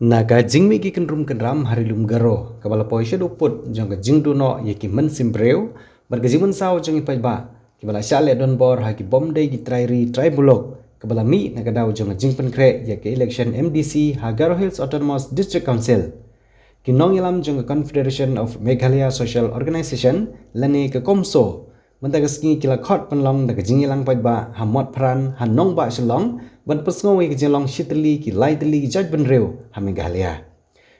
Naga jingmi ki kenrum kenram harilum garo kabala poisha duput jong ka jingdu no yeki men simbreu bergajimun saw jong ipai ba kibala shale don bor ha ki bomde ki trai bulok kabala mi naga daw jong jingpen kre yeki election MDC ha Garo Hills Autonomous District Council kinong ilam jong Confederation of Meghalaya Social Organization lani ka komso mentaga ski kila khot panlong daga jingilang pai ba ha mot pran ha nong ba shalong ban pasngowi ki jelong shitli ki laitli ki jaj ban reu ha Meghalaya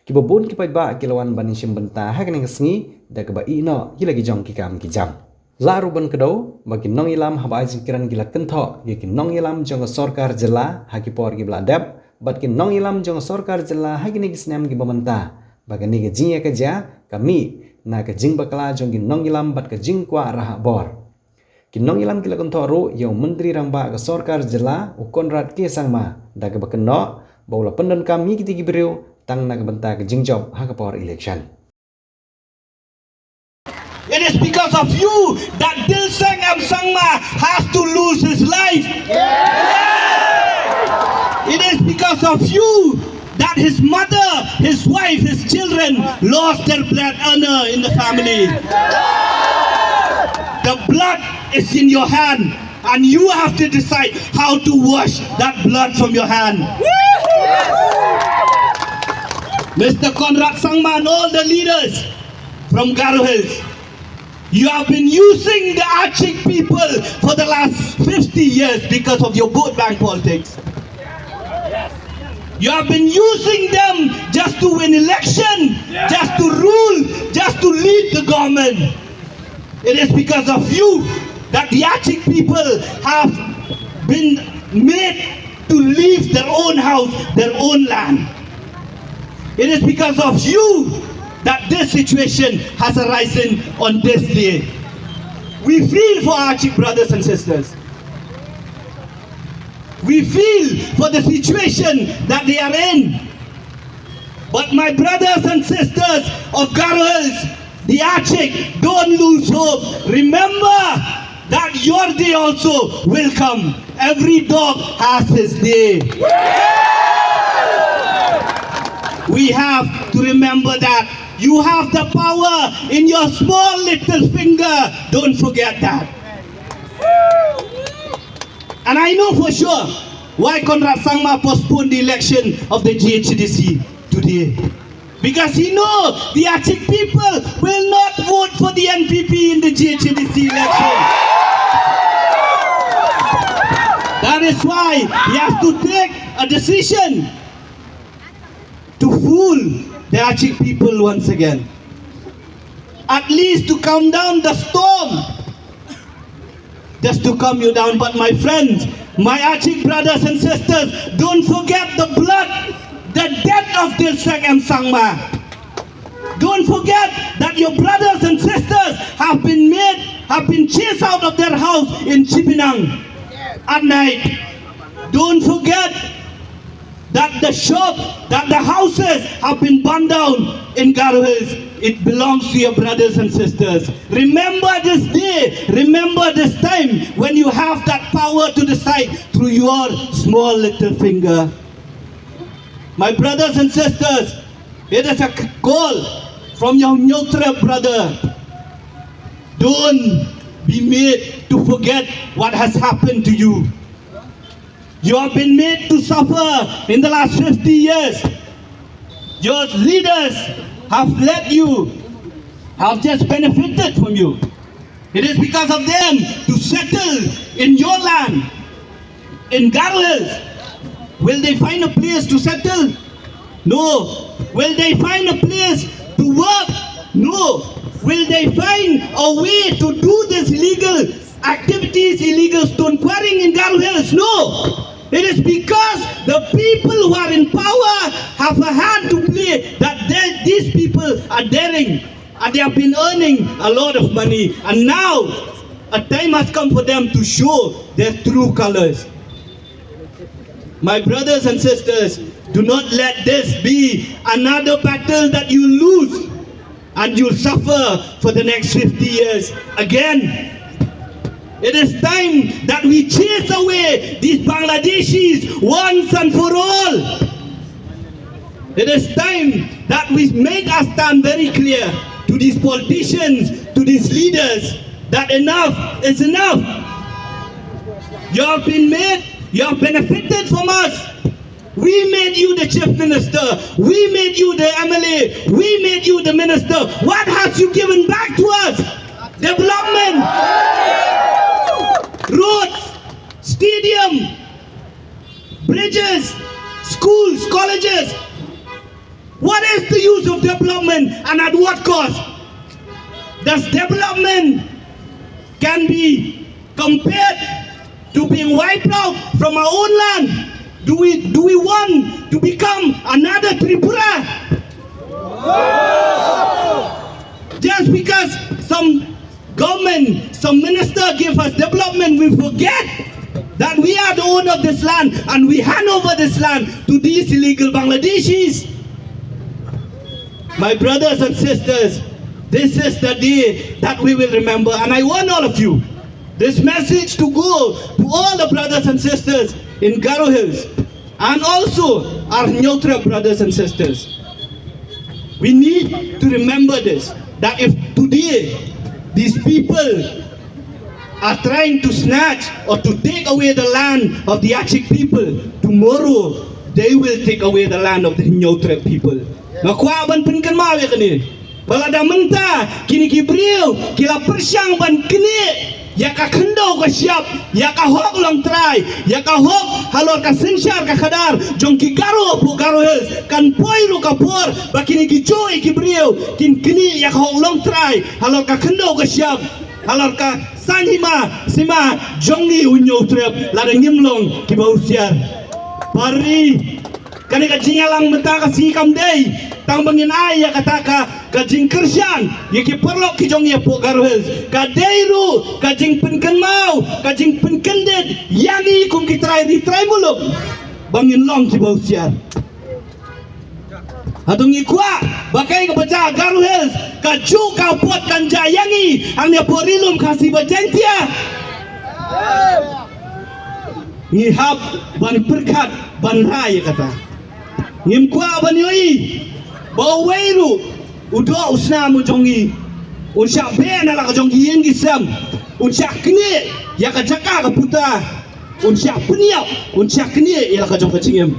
ki bobun ki pai ba kilawan ban sim benta ha kene sngi daga ba ino kila ki jong ki kam ki jam laru ban kedo bagi nong ilam ha ba jikiran gila kentho ye ki nong ilam jong sarkar jela ha ki por ki bladap bat ki nong ilam jong sarkar jela ha ki snam ki bamenta bagani ke jing ka ja kami na ka jing bakala jong ki nong ilam bat ka jing kwa raha bor ki nong ilam kila kontoro yo menteri ramba ka sarkar jela u Konrad K Sangma daga bakeno baula pendan kami ki tigi breu tang na ka benta ka jing job ha ka por election. It is because of you that Dilsang Sangma has to lose his life. It is because of you that his mother, his wife, his children lost their bread earner in the family. The blood is in your hand and you have to decide how to wash that blood from your hand. Mr. Konrad Sangma and all the leaders from Garo Hills, you have been using the Achik people for the last 50 years because of your vote bank politics. You have been using them just to win election, just to rule, just to lead the government. It is because of you that the Achik people have been made to leave their own house, their own land. It is because of you that this situation has arisen on this day. We feel for our Achik brothers and sisters. We feel for the situation that they are in. But my brothers and sisters of Garo Hills, the Achik, don't lose hope. Remember that your day also will come. Every dog has his day. We have to remember that. You have the power in your small little finger. Don't forget that. And I know for sure why Konrad Sangma postponed the election of the GHDC today. Because he knows the Achik people will not vote for the NPP in the GHDC election. That is why he has to take a decision to fool the Achik people once again. At least to calm down the storm. Just to calm you down. But my friends, my Achik brothers and sisters, don't forget the blood, the death of Dilsang Sangma. Don't forget that your brothers and sisters have been chased out of their house in Chipinang at night. Don't forget that the shop, that the houses have been burned down in Garo Hills. It belongs to your brothers and sisters. Remember this day, remember this time when you have that power to decide through your small little finger. My brothers and sisters, it is a call from your neutral brother. Don't be made to forget what has happened to you. You have been made to suffer in the last 50 years. Your leaders have led you, have just benefited from you. It is because of them to settle in your land, in Garo Hills. Will they find a place to settle? No. Will they find a place to work? No. Will they find a way to do this illegal activities, illegal stone quarrying in Garo Hills? No. It is because the people who are in power have a hand to play that these people are daring and they have been earning a lot of money, and now a time has come for them to show their true colors. My brothers and sisters, do not let this be another battle that you lose and you'll suffer for the next 50 years again. It is time that we chase away these Bangladeshis once and for all. It is time that we make us stand very clear to these politicians, to these leaders, that enough is enough. You have been made, you have benefited from us. We made you the chief minister. We made you the MLA. We made you the minister. What has you given back to us? Development, roads, stadium, bridges, schools, colleges. What is the use of development and at what cost? Does development can be compared to being wiped out from our own land? Do we want to become another Tripura? Just because some government, some minister give us development, we forget that we are the owner of this land and we hand over this land to these illegal Bangladeshis. My brothers and sisters, this is the day that we will remember, and I want all of you, this message to go to all the brothers and sisters in Garo Hills and also our Nyotra brothers and sisters. We need to remember this, that if today these people are trying to snatch or to take away the land of the Achik people, tomorrow they will take away the land of the Nyotra people. Nakwa ban pinkan mawe kini. Balada menta kini kibriu kila persyang ban kini. Ya ka kendo ka siap, ya ka hok long try, ya ka hok halor ka sensyar ka kadar, jong ki Garo po Garo Hills, kan poiru ka por, bakini ki joy kibriu, kin kini ya ka hok long try, halor ka kendo ka siap, halor ka sanima sima jongi unyo trep, lada ngimlong ki bausiar. Pari kani ka jingalang menta ka sikam day, tang bangin ay ya kataka ka jing kersyan ya ki perlok ki jong ya po Garo Hills ka deiru ka jing penken mau ka jing penken ded yangi kum ki try muluk bangin long ki bausiar atong ikwa bakai ka baca Garo Hills ka ju ka pot kan jayangi ang ya porilum kasi bajentia ngihap ban perkat ban raya kata ngimkwa ban yoi bawairu udo usna mu jongi unsha bena la ka jongi yengi sam unsha kni ya ka jaka ka puta unsha pniap unsha kni ya ka jong ka cingem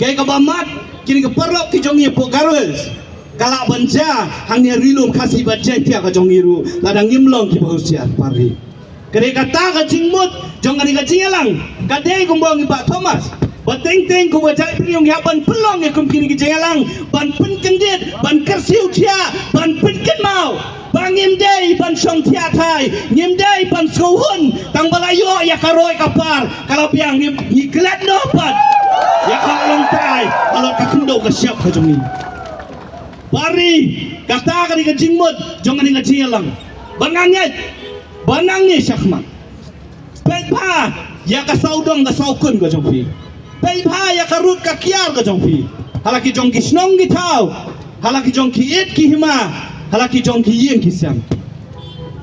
gai ka bamat kini ka perlok ki jongi po Garo Hills kala banja hangnya rilum kasih bajen tia ka jongi ru ladang ngimlong ki bahusian pari kare kata ka jingmut jong ka jingalang ka dei kumbang Pak Thomas bateng-teng ko bajai priong ya ban pelong ya kum kini gejelang ban pen kendit ban kersiu tia ban pen ken mau bangim dei ban song tia thai ngim dei ban sohun tang balayo ya karoi kapar kalau piang ni glat no pat ya kalong tai kalau ka kendo ka siap ka jongi pari kata ka ni jingmut jong ni gejelang banangnya syakma pepa ya ka saudong ka saukun ka jongpi Paypa ya karut ka kiar ka jongpi halaki jong ki snong ki tau halaki jong ki it ki hima halaki jong ki yeng ki sam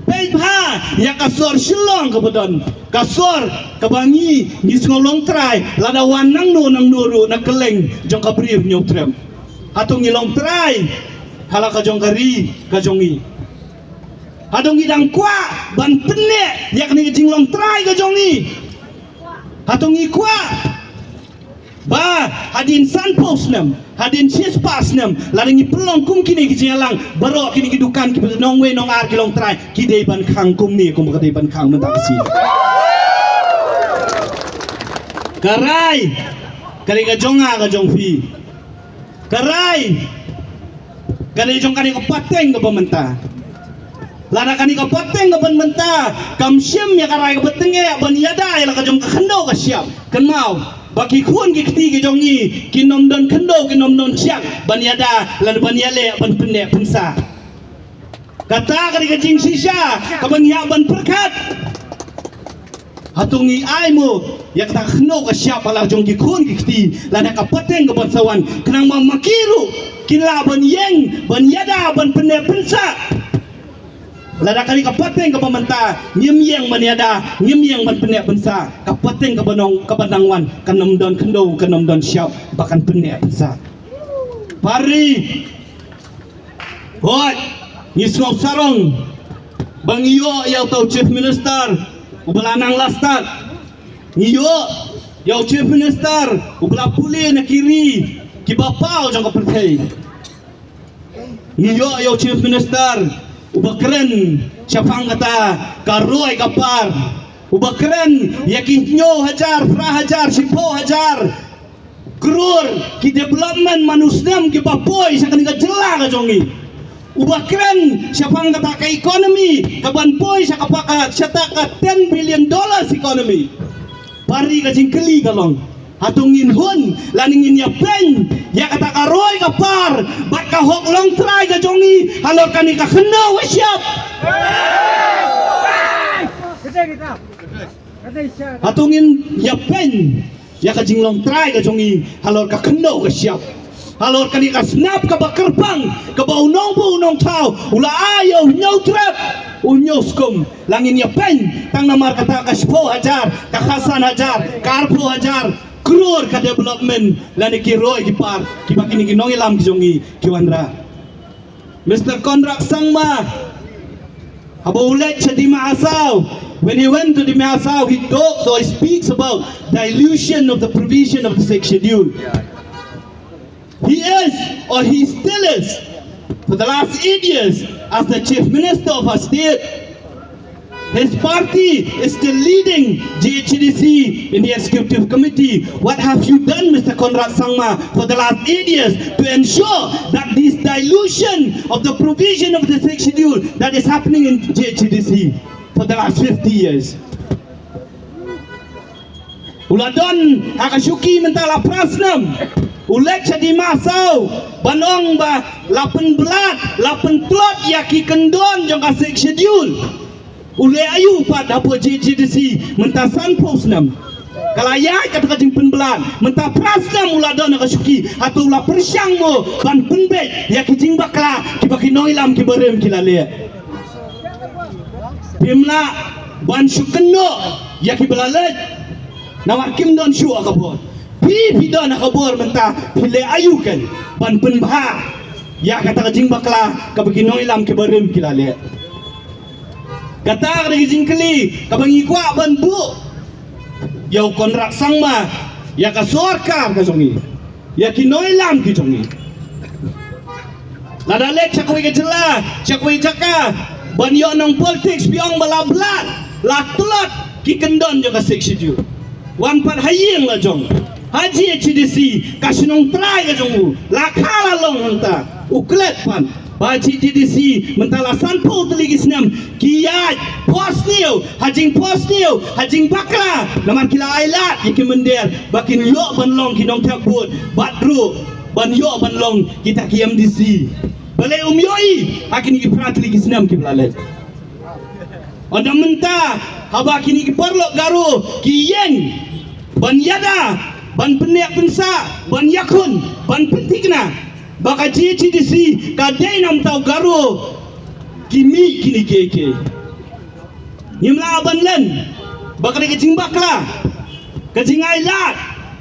Paypa ya ka sor shilong ka badon ka sor ka bangi ni ngolong trai lada wan nang nuru na keleng jong ka brief nyotrem atong ilong trai halaka jong kari ka jongi adong idang kwa ban penne yakni jinglong trai ka jongi atong ikwa ba hadin sanpos nam hadin sispas nam laringi pelong kum kini ki jingalang baro kini ki dukan ki nong we nong ar ki long trai ki dei ban khang kum ni kum ka dei ban khang men tak si karai kali ka jonga ka jongfi karai kali jong kani ka pateng ka pamenta lana kani ka pateng ka pamenta kam syem ya karai ka patenge ban yada ya ka jong ka khando ka syap kan mau baki kun ki kti ki jongi kinom don kendo kinom don siak banyada lan banyale ban penne punsa kata kali ka jing sisa ka banya ban perkat hatungi aimu ya kata khno ka siap ala jongi kun ki kti lan ka pateng ka ban sawan kenang makiru kinla ban yeng banyada ban penne punsa lada kali kapateng ka pamanta ngimyeng maniada ngimyeng ban pene bensa kapateng ka banong ka banangwan kanom don kendo kanom don syau bahkan pene bensa Pari hoi ngisngop sarong bang iyo yaw tau chief minister ubalanang lastat iyo yaw chief minister ubala puli na kiri kibapao jang kapertay iyo yaw chief minister ubakren syafang kata karoi kapar ubakren yakinyo hajar pra hajar sipo hajar krur ki development manusdam ki bapoi sakan ka jela ka jongi ubakren syafang kata ka economy kaban poi sakapaka syataka $10 billion economy pari ka jingkeli kalong hatungin hun laningin ya pen ya kata ka roy ka par bat ka hok long try ka jongi halor kani ka kena wasyap hatungin ya pen ya ka jinglong try ka jongi halor ka kena wasyap halor kani ka snap ka bakerpang ka baunong tau ula ayo nyau trap unyo skum langin ya pen tang namar kata ka 10,000 ka khasan hajar ka 40,000 krore ka development lani ki roy ki par ki bakini ki nongilam ki jongi ki wandra Mr. Konrak Sangma habo ulet di Maasaw. When he went to the Maasaw, he talks or he speaks about dilution of the provision of the 6th schedule. He is or he still is for the last 8 years as the chief minister of our state. His party is still leading GHDC in the executive committee. What have you done, Mr. Konrad Sangma, for the last 8 years to ensure that this dilution of the provision of the 6th schedule that is happening in GHDC for the last 50 years? Uladon akasyuki mentala prasnam ulek di Maasaw banong ba lapen belat lapen plot yaki kendon jong ka 6th schedule ule ayu pat dapo GHDC mentah sanpos nam kalayai kata kajing penbelan mentah prasnam uladon akasyuki atau ulah persyang mo ban penbet yaki jing bakla kibaki noilam kiberem kilale pimla ban syukeno yaki belalet nawar kim don syu akabor pi don akabor mentah pile ayu kan ban penbah ya kata kajing bakla kabagi noilam kiberem kilale kata dari jingkeli kabangi kwa ban bu yau Konrak Sangma ya ka sorkar ka jongi ya ki noilam ki jongi lada lek chakwi ke jela chakwi chaka ban yo nong politics biong balablat la tulat ki kendon jo ka 6th schedule wan pat hayeng la jong haji HDC kasinong try ka jongu la kala long hanta uklet pan baji GDC mentala sanpo teligis nam kiyat posniu hajing bakla naman kila ailat yaki mender bakin yo banlong kinong takbut badru ban yo banlong kita ki MDC balai yoi akin ki prat teligis nam ki blalet onda menta haba kini ki perlo garu ki yeng ban yada ban penek pensa ban yakun ban pentikna baka GHDC kadai nam tau garu kimi kini keke nyimla aban len baka de kecing bakla kecing ailat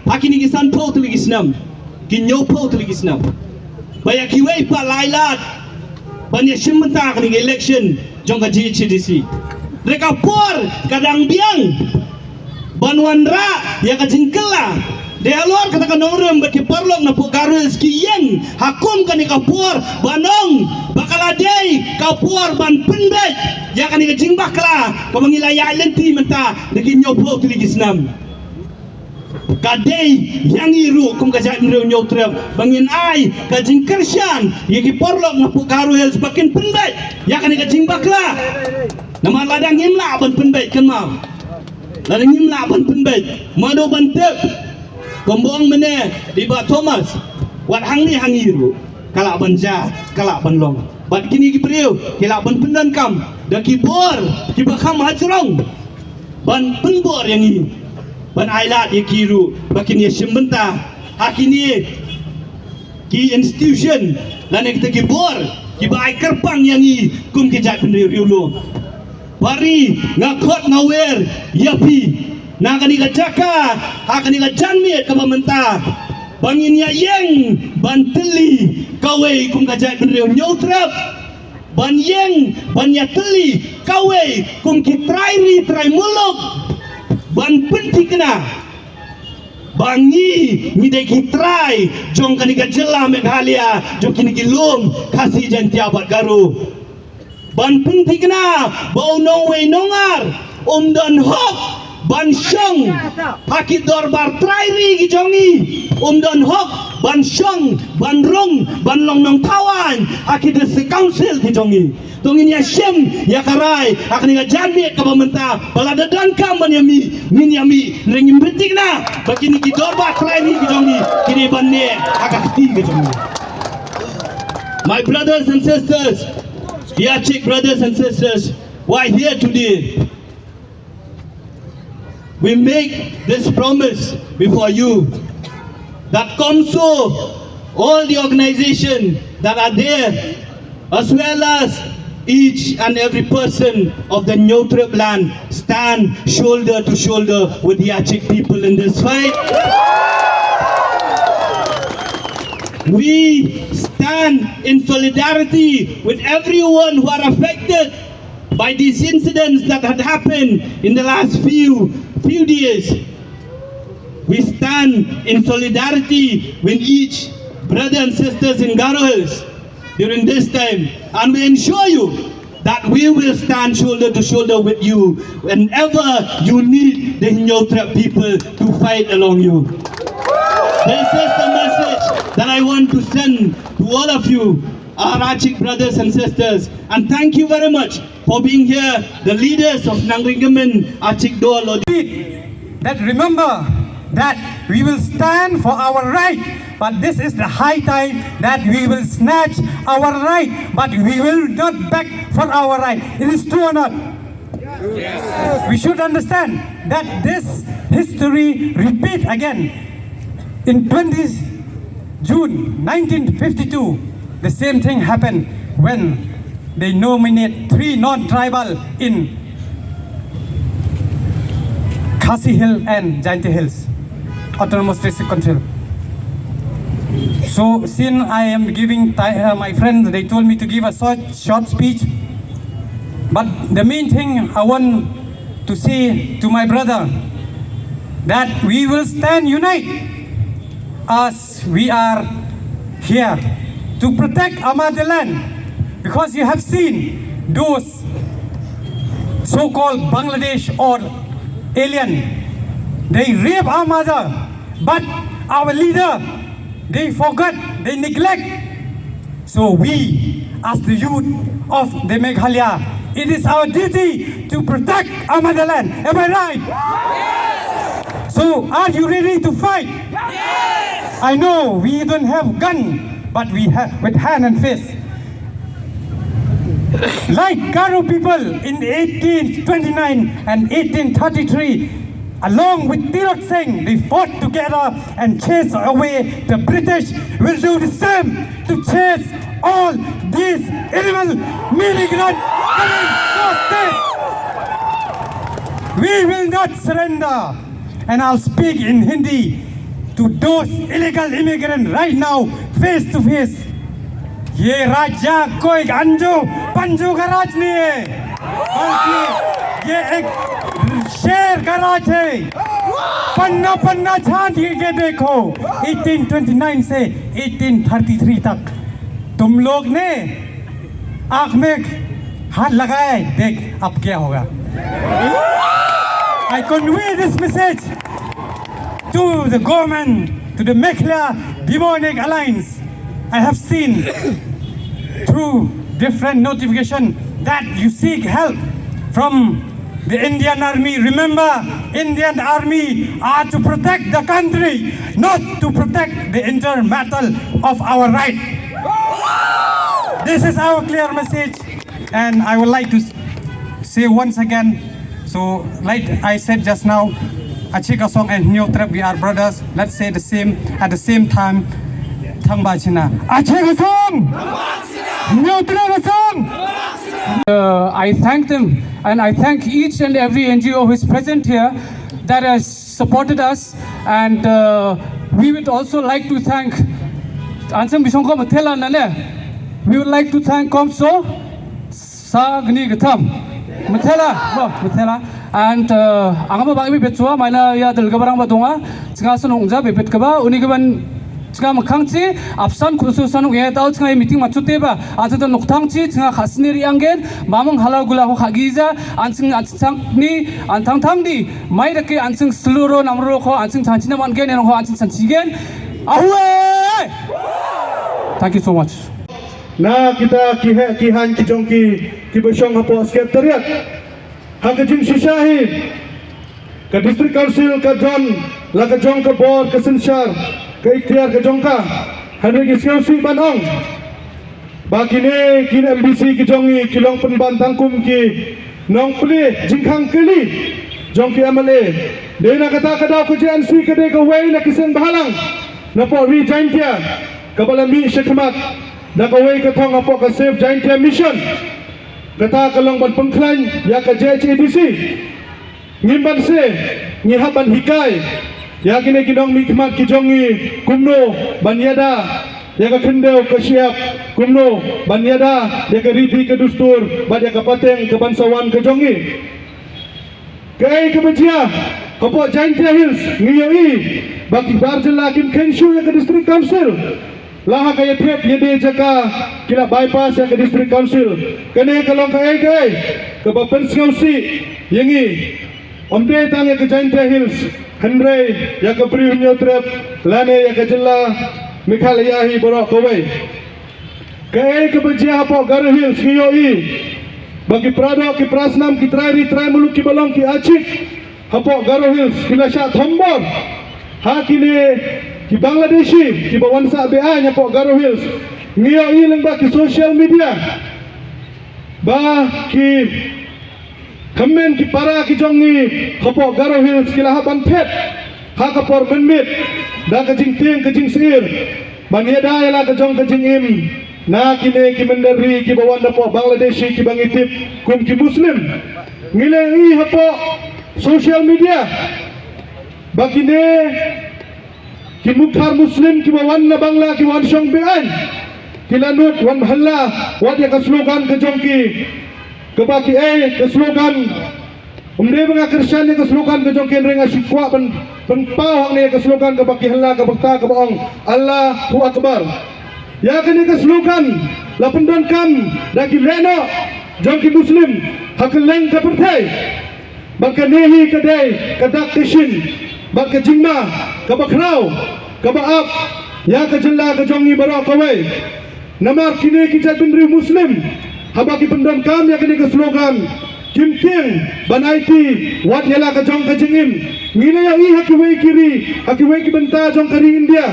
akini kisan po teligis nam kinyo po teligis nam baya kiwei pa lailat banya simenta kini election jong ka GHDC reka por kadang biang banuan ra ya kecing kela Dialog katakan orang berkiparlong na pugaru skiyen hakum kani kapur banong bakaladei kapur ban penbet ya kani kejing bakla kamangilaya lenti menta dekin nyopo tuligisnam kadei yang iru kum kajak nrew nyotrem bangin ai kajing kersyan yaki parlong na pugaru hel sebakin penbet ya kani kejing bakla nama ladang imla ban penbet kan mau ladang imla ban penbet mado ban tep Kombong mene di Bat Thomas wat hang ni hangiru kalak banja kalak banlong bat kini ki priu kalak ban pendan kam da ki bor ki bakam hajrong ban penbor yang ini ban ailat ye kiru bakin ye simbenta hakini ki institution dan kita ki bor ki ba kerpang yang i kum ki jak pendiriu lu bari ngakot ngawer yapi na kani ka jaka ha kani ka janmi ka pamenta bangin ya yang ban teli kawai kum kajai beriu nyotrap ban yang ban ya teli kawai kum kitrai trai muluk ban penti kena bangi ni dek hitrai jong kani ka jela Meghalaya jong kini kilum kasih jantia bat garu ban penti kena bau nongwei nongar dan hok ban syang hakit dorbar trairi ki jongi dan hok ban syang ban rong ban long nong tawan hakit se council ki jongi tongin ya shem ya karai akni ga janme ka bamenta balada dan kam yami min yami rengim betik na bakini ki dorbar trairi ki jongi kini banne akati ki jongi. My brothers and sisters, Yachik brothers and sisters, why here today? We make this promise before you that COMSO, all the organizations that are there, as well as each and every person of the Nyotrip land, stand shoulder to shoulder with the Yachik people in this fight. We stand in solidarity with everyone who are affected by these incidents that had happened in the last few days. We stand in solidarity with each brother and sisters in Garo Hills during this time, and we ensure you that we will stand shoulder to shoulder with you whenever you need the Nyotrap people to fight along you. This is the message that I want to send to all of you, our Achik brothers and sisters, and thank you very much for being here, the leaders of Nangringaman Achik Dolo. That remember that we will stand for our right, but this is the high time that we will snatch our right, but we will not beg for our right. It is true or not? Yes. We should understand that this history repeat again. In 20 June 1952, the same thing happened when they nominate 3 non-tribal in Khasi Hill and Jaintia Hills, Autonomous District Council. So since I am giving my friends, they told me to give a short speech. But the main thing I want to say to my brother, that we will stand united as we are here to protect our motherland, because you have seen those so-called Bangladesh or alien, they rape our mother, but our leader, they forgot, they neglect. So we, as the youth of the Meghalaya, it is our duty to protect our motherland. Am I right? Yes. So are you ready to fight? Yes. I know we don't have gun, but we have with hand and fist. Like Garo people in 1829 and 1833, along with Tirot Singh, they fought together and chased away the British. Will do the same to chase all these illegal immigrants coming to our state. We will not surrender. And I'll speak in Hindi to those illegal immigrants right now, face to face. ये राज्य कोई अंजू पंजू का राज नहीं है, बल्कि ये एक शेर का राज है। पन्ना पन्ना छांट के देखो 1829 से 1833 तक तुम लोग ने आंख में हाथ लगाया, देख अब क्या होगा। I convey this message to the government, to the Meghalaya Demonic Alliance. I have seen through different notification that you seek help from the Indian Army. Remember, Indian Army are to protect the country, not to protect the internal battle of our right. This is our clear message, and I would like to say once again, so like I said just now, Achik Asong and Nyotrap, we are brothers. Let's say the same at the same time. Achik Asong! Nyotrap Asong! I thank them, and I thank each and every NGO who is present here that has supported us and we would also like to thank Ansem Bisongko Matela Nane. We would like to thank Komso Sagni Gatam Matela and Angama Bangi Betua, Mina Ya del Gabarang Badonga, Tskasan Ungza, Bepetkaba, Unigaban Tskam Kangchi, Absan Kususan, we had out meeting Matuteba, other than Noktangchi, Tka Hasneri Angen, Mamang Halagula Hagiza, Ansing Ansangni, and Tangtangdi, Maidake Ansing Sluro, Namroko, Ansing Tanchina Mangan, and Ansing Sanchigan. Away! Thank you so much. Na kita kihan kijongki kibesyong hapo sekretariat hakajin sisyahi ke district council ke John la ke jong ke board ke sensar ke ikhtiar ke jongka hanri kiskausi banong bakine kin MBC kijongi kilong penban tangkum ki nong pli jingkhang keli jongki MLA dena kata kadau ke JNC ke de ke wei na kisen bahalang na po rejaintia kabalami syekmat na kawai katong apo ka Save Jaintia Mission kata kalong ban pengklan ya ka JHADC ngimban se ngihaban hikai ya kini kinong mikmat kijongi kumno banyada ya ka kendau ka siap kumno banyada ya ka riti ka dustur bad ya ka pateng ka bansawan ka jongi kai ka bajia apo Jaintia Hills ngiyoi baki barjela kim kenshu ya ka district council laha kaya tiap yede jaka kila bypass ya ke district council kene kalong kai ke bapen skausi yengi omde tang ya ke Jaintia Hills Henry ya ke Priunyo trap lane ya ke jela Mikhalayahi borok kawai kai ke bajia hapo Garo Hills ngiyoi bagi prado ki prasnam ki trai muluk ki balong ki achik hapo Garo Hills kila sya thombor hakine ki Bangladeshi ki bawansa BA nya po Garo Hills ngiyo ilang ba ki social media ba ki kamen ki para ki jongi hapo Garo Hills ki lahaban pet ha ka por menmit da ka jing tieng ka jing sir baniada ya la ka jong ka jing im na kine ki menderi ki bawan da po Bangladeshi ki bangitip kum ki muslim ngile i hapo social media bakine ki mukhar muslim ki bawan na bangla ki wan syong bean ki lanut wan mahalla wad ya ka slogan ke jongki ke baki ke slogan umde banga Kristian ya ka slogan ke jongki renga sikwa ben pau hang ne ka slogan ke baki halla ke bakta ke baong Allahu akbar ya kini ka slogan la pendon kam da ki leno jongki muslim hakeleng ka pertai baka nehi ka dai ka dak kishin baka jingma ka bakrau ka baap ya ka jella ka jongi barok kawai namar kini kita bendri muslim habaki pendon kam ya kini ka slogan kim king banaiti wat yala ka jong ka jingim ngine ya i hakiwei kiri hakiwei ki benta jong kari India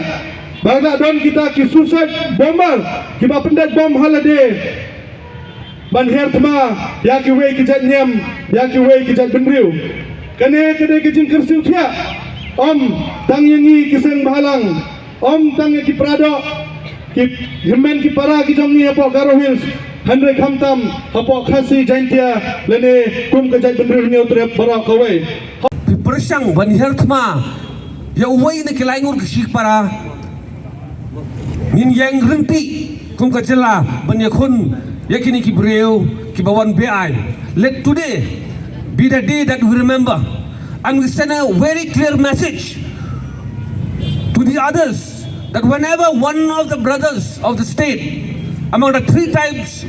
baga don kita ki suicide bomber ki ba pendat bom halade ban hertma ya ki wei ki janyam ya ki wei ki jat bendriu kane kade ki jing kersiu thia om tang yengi kiseng bahalang om tang ki prado ki himen ki para ki jongi apo Garo Hills handre khamtam apo khasi Jaintia lene kum ka jat bendriu ngi utrep bara kawai persang ban hertma ya uwai ne kilaingur kisik para min yang renti kum ka jela ban yakun yakini ki breu ki bawan BI let today be the day that we remember and we send a very clear message to the others that whenever one of the brothers of the state among the three tribes,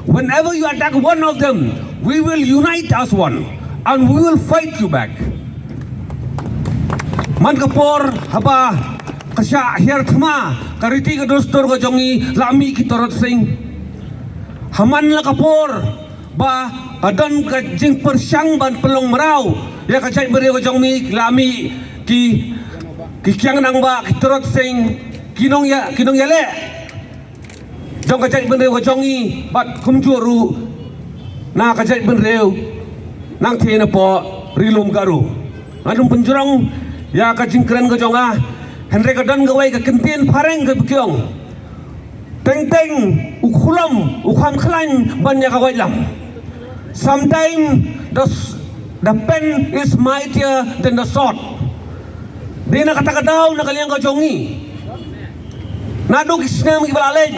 whenever you attack one of them, we will unite as one and we will fight you back. Man kapor haba kasya hertma kariti ka dostor ka jongi lami ki torot sing haman la kapor ba adon ka jing persyang ban pelong merau ya ka jai beri ka jongmi lami ki kyang nang ba ki torot sing kinong ya le jong ka jai beri ka jongi bat kum juru na ka jai beri nang tiena po rilum garu adum penjurang ya ka jing keren ka jonga henre ka don gawai ka kentin pareng ka bekyong teng ukulam ukham khlan ban ya ka wailam. Sometimes the pen is mightier than the sword. Di na katakadaw na kaliyang kajongi. Nado kisna mga ibalalay.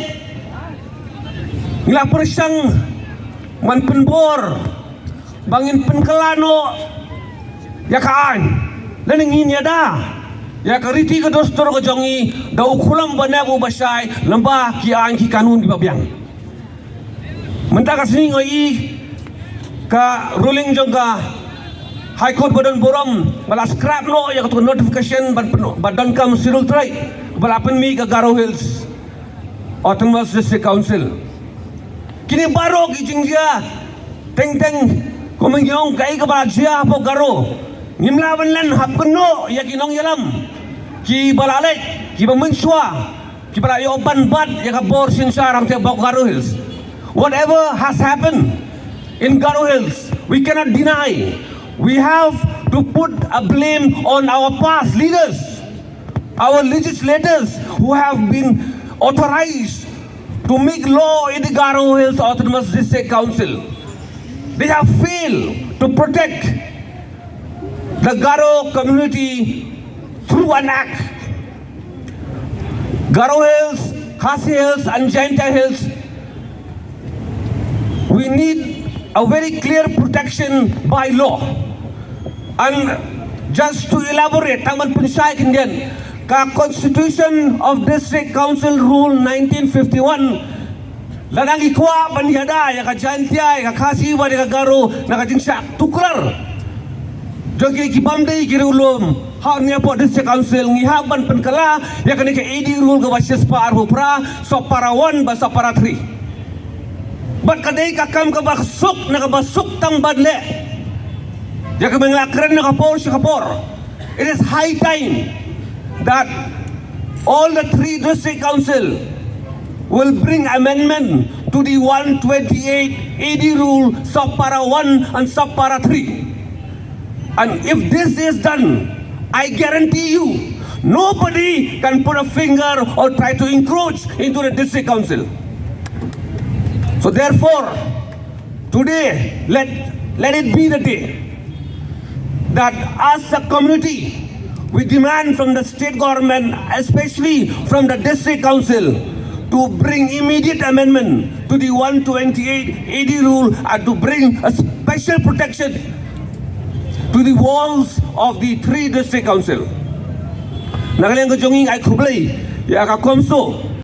Ngilapor siyang manpenbor. Bangin penkelano. Yakaan. Laningin ya da. Ya kariti ka dostor ka jongi. Daw kulang ba na bubasay. Lamba kiaan ki kanun ibabiyang. Mentaka sini ngai ka ruling jong ka High Court badan borom bala scrap no ya katu notification badan kam sirul trai bala mi ka Garo Hills Autonomous District Council kini baro ki jingja teng komengyong kai ka bala jia po Garo ngimlawan lan hapno ya kinong yalam ki balalek ki bamenswa ki bala yoban bad ya ka bor sinsarang te bok Garo Hills. Whatever has happened in Garo Hills, we cannot deny. We have to put a blame on our past leaders, our legislators who have been authorized to make law in the Garo Hills Autonomous District Council. They have failed to protect the Garo community through an act. Garo Hills, Khasi Hills and Jaintia Hills, we need a very clear protection by law. And just to elaborate, taman pensay kindian, ka Constitution of District Council Rule 1951, lanang ikwa baniyada, ya ka Jaintia, ya ka Khasi, ya ka Garo, nakajingsyak tuklar. Jogi kibamday kirulum, hak niya po District Council, ngihaban penkala, ya ka nika 80 rule ka basis pa arhupra, so para 1 ba so para 3. But kadai kakam kabasuk nakabasuk tang badle. Ya kamenglakren nakapor si kapor. It is high time that all the 3 district council will bring amendment to the 128 AD rule sub para 1 and sub para 3. And if this is done, I guarantee you, nobody can put a finger or try to encroach into the district council. So therefore, today, let it be the day that as a community, we demand from the state government, especially from the district council, to bring immediate amendment to the 128 AD rule and to bring a special protection to the walls of the 3 district council. Nagaling ko jonging ay kublay, ya ka komso,